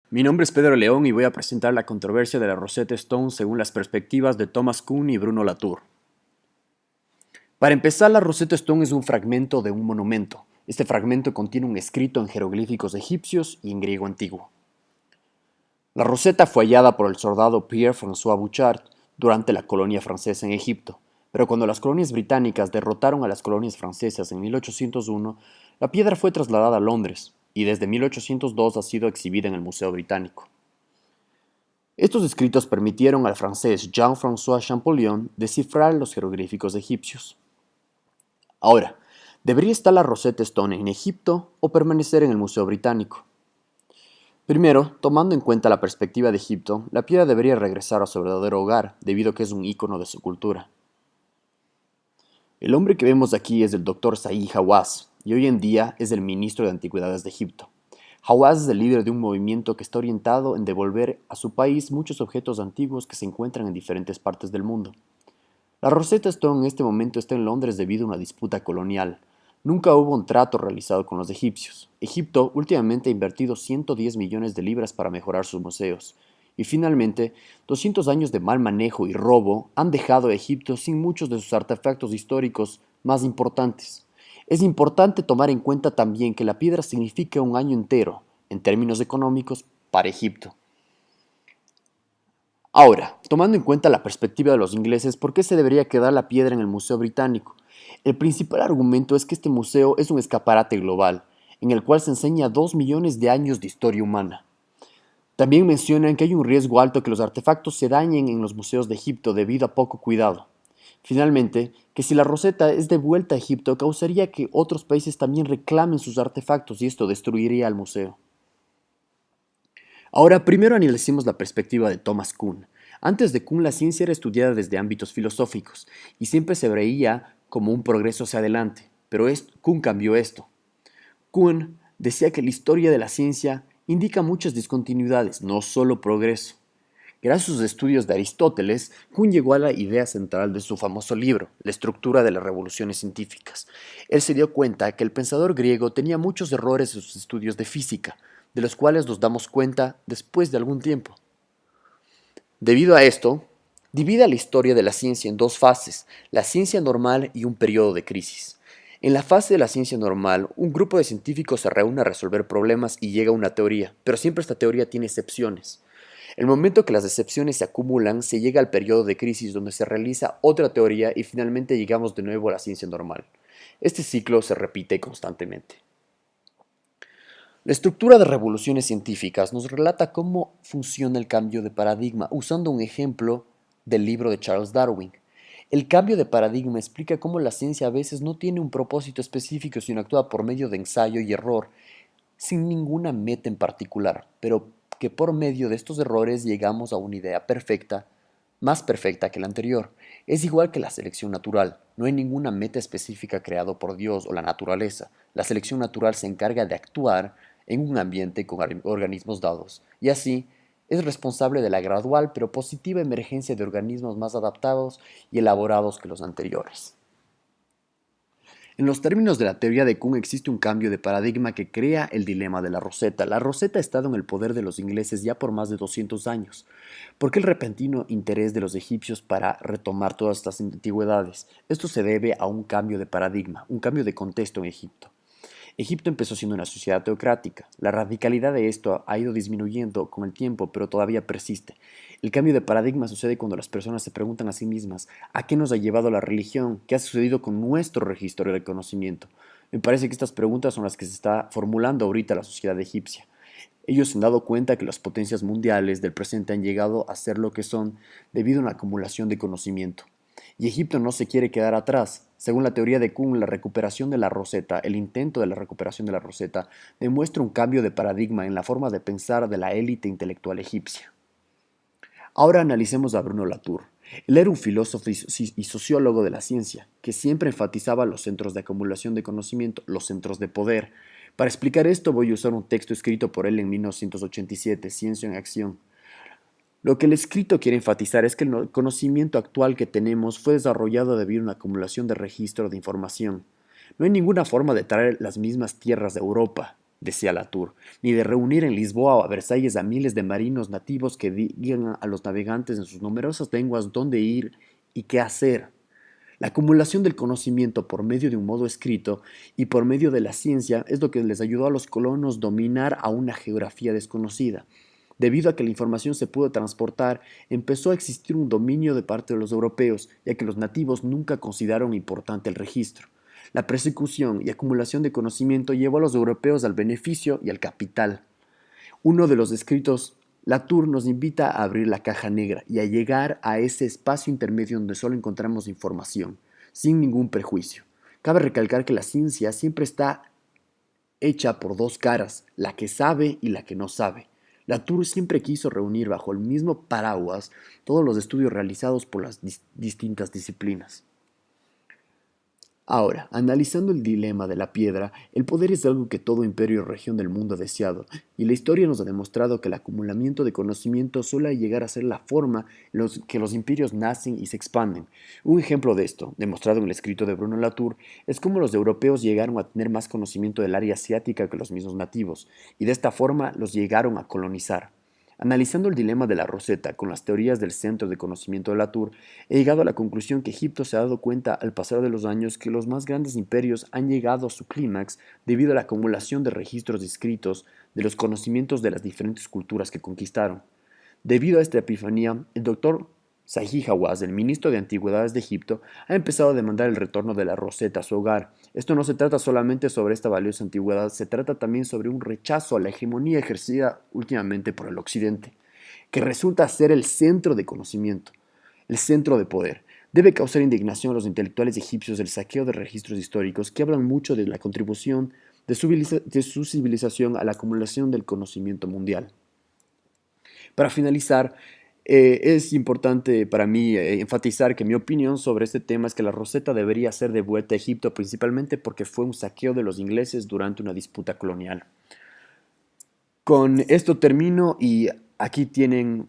Mi nombre es Pedro León y voy a presentar la controversia de la Rosetta Stone según las perspectivas de Thomas Kuhn y Bruno Latour. Para empezar, la Rosetta Stone es un fragmento de un monumento. Este fragmento contiene un escrito en jeroglíficos egipcios y en griego antiguo. La Rosetta fue hallada por el soldado Pierre-François Bouchard durante la colonia francesa en Egipto, pero cuando las colonias británicas derrotaron a las colonias francesas en 1801, la piedra fue trasladada a Londres y desde 1802 ha sido exhibida en el Museo Británico. Estos escritos permitieron al francés Jean-François Champollion descifrar los jeroglíficos egipcios. Ahora, ¿debería estar la Rosetta Stone en Egipto o permanecer en el Museo Británico? Primero, tomando en cuenta la perspectiva de Egipto, la piedra debería regresar a su verdadero hogar, debido a que es un ícono de su cultura. El hombre que vemos aquí es el Dr. Zahi Hawass, y hoy en día es el ministro de Antigüedades de Egipto. Hawass es el líder de un movimiento que está orientado en devolver a su país muchos objetos antiguos que se encuentran en diferentes partes del mundo. La Rosetta Stone en este momento está en Londres debido a una disputa colonial. Nunca hubo un trato realizado con los egipcios. Egipto últimamente ha invertido 110 millones de libras para mejorar sus museos. Y finalmente, 200 años de mal manejo y robo han dejado a Egipto sin muchos de sus artefactos históricos más importantes. Es importante tomar en cuenta también que la piedra significa un año entero, en términos económicos, para Egipto. Ahora, tomando en cuenta la perspectiva de los ingleses, ¿por qué se debería quedar la piedra en el Museo Británico? El principal argumento es que este museo es un escaparate global, en el cual se enseña 2 millones de años de historia humana. También mencionan que hay un riesgo alto que los artefactos se dañen en los museos de Egipto debido a poco cuidado. Finalmente, que si la Rosetta es devuelta a Egipto causaría que otros países también reclamen sus artefactos y esto destruiría al museo. Ahora, primero analicemos la perspectiva de Thomas Kuhn. Antes de Kuhn, la ciencia era estudiada desde ámbitos filosóficos y siempre se veía como un progreso hacia adelante, pero Kuhn cambió esto. Kuhn decía que la historia de la ciencia indica muchas discontinuidades, no solo progreso. Gracias a sus estudios de Aristóteles, Kuhn llegó a la idea central de su famoso libro, La estructura de las revoluciones científicas. Él se dio cuenta que el pensador griego tenía muchos errores en sus estudios de física, de los cuales nos damos cuenta después de algún tiempo. Debido a esto, divide la historia de la ciencia en dos fases, la ciencia normal y un periodo de crisis. En la fase de la ciencia normal, un grupo de científicos se reúne a resolver problemas y llega a una teoría, pero siempre esta teoría tiene excepciones. El momento que las excepciones se acumulan, se llega al periodo de crisis donde se realiza otra teoría y finalmente llegamos de nuevo a la ciencia normal. Este ciclo se repite constantemente. La estructura de revoluciones científicas nos relata cómo funciona el cambio de paradigma, usando un ejemplo del libro de Charles Darwin. El cambio de paradigma explica cómo la ciencia a veces no tiene un propósito específico, sino actúa por medio de ensayo y error, sin ninguna meta en particular, pero que por medio de estos errores llegamos a una idea perfecta, más perfecta que la anterior. Es igual que la selección natural. No hay ninguna meta específica creado por Dios o la naturaleza. La selección natural se encarga de actuar en un ambiente con organismos dados, y así es responsable de la gradual pero positiva emergencia de organismos más adaptados y elaborados que los anteriores. En los términos de la teoría de Kuhn existe un cambio de paradigma que crea el dilema de la Rosetta. La Rosetta ha estado en el poder de los ingleses ya por más de 200 años. ¿Por qué el repentino interés de los egipcios para retomar todas estas antigüedades? Esto se debe a un cambio de paradigma, un cambio de contexto en Egipto. Egipto empezó siendo una sociedad teocrática. La radicalidad de esto ha ido disminuyendo con el tiempo, pero todavía persiste. El cambio de paradigma sucede cuando las personas se preguntan a sí mismas, ¿a qué nos ha llevado la religión? ¿Qué ha sucedido con nuestro registro de conocimiento? Me parece que estas preguntas son las que se está formulando ahorita la sociedad egipcia. Ellos se han dado cuenta que las potencias mundiales del presente han llegado a ser lo que son debido a una acumulación de conocimiento. Y Egipto no se quiere quedar atrás. Según la teoría de Kuhn, la recuperación de la Rosetta, el intento de la recuperación de la Rosetta, demuestra un cambio de paradigma en la forma de pensar de la élite intelectual egipcia. Ahora analicemos a Bruno Latour. Él era un filósofo y sociólogo de la ciencia, que siempre enfatizaba los centros de acumulación de conocimiento, los centros de poder. Para explicar esto voy a usar un texto escrito por él en 1987, Ciencia en Acción. Lo que el escrito quiere enfatizar es que el conocimiento actual que tenemos fue desarrollado debido a una acumulación de registro de información. No hay ninguna forma de traer las mismas tierras de Europa, decía Latour, ni de reunir en Lisboa o a Versalles a miles de marinos nativos que digan a los navegantes en sus numerosas lenguas dónde ir y qué hacer. La acumulación del conocimiento por medio de un modo escrito y por medio de la ciencia es lo que les ayudó a los colonos dominar a una geografía desconocida. Debido a que la información se pudo transportar, empezó a existir un dominio de parte de los europeos, ya que los nativos nunca consideraron importante el registro. La persecución y acumulación de conocimiento llevó a los europeos al beneficio y al capital. Uno de los escritos, Latour nos invita a abrir la caja negra y a llegar a ese espacio intermedio donde solo encontramos información, sin ningún prejuicio. Cabe recalcar que la ciencia siempre está hecha por dos caras, la que sabe y la que no sabe. Latour siempre quiso reunir bajo el mismo paraguas todos los estudios realizados por las distintas disciplinas. Ahora, analizando el dilema de la piedra, el poder es algo que todo imperio o región del mundo ha deseado, y la historia nos ha demostrado que el acumulamiento de conocimiento suele llegar a ser la forma en que los imperios nacen y se expanden. Un ejemplo de esto, demostrado en el escrito de Bruno Latour, es cómo los europeos llegaron a tener más conocimiento del área asiática que los mismos nativos, y de esta forma los llegaron a colonizar. Analizando el dilema de la Rosetta con las teorías del centro de conocimiento de Latour, he llegado a la conclusión que Egipto se ha dado cuenta al pasar de los años que los más grandes imperios han llegado a su clímax debido a la acumulación de registros escritos de los conocimientos de las diferentes culturas que conquistaron. Debido a esta epifanía, el doctor Zahi Hawass, el ministro de Antigüedades de Egipto, ha empezado a demandar el retorno de la Rosetta a su hogar. Esto no se trata solamente sobre esta valiosa antigüedad, se trata también sobre un rechazo a la hegemonía ejercida últimamente por el Occidente, que resulta ser el centro de conocimiento, el centro de poder. Debe causar indignación a los intelectuales egipcios el saqueo de registros históricos que hablan mucho de la contribución de su civilización a la acumulación del conocimiento mundial. Para finalizar, es importante para mí enfatizar que mi opinión sobre este tema es que la Rosetta debería ser devuelta a Egipto principalmente porque fue un saqueo de los ingleses durante una disputa colonial. Con esto termino y aquí tienen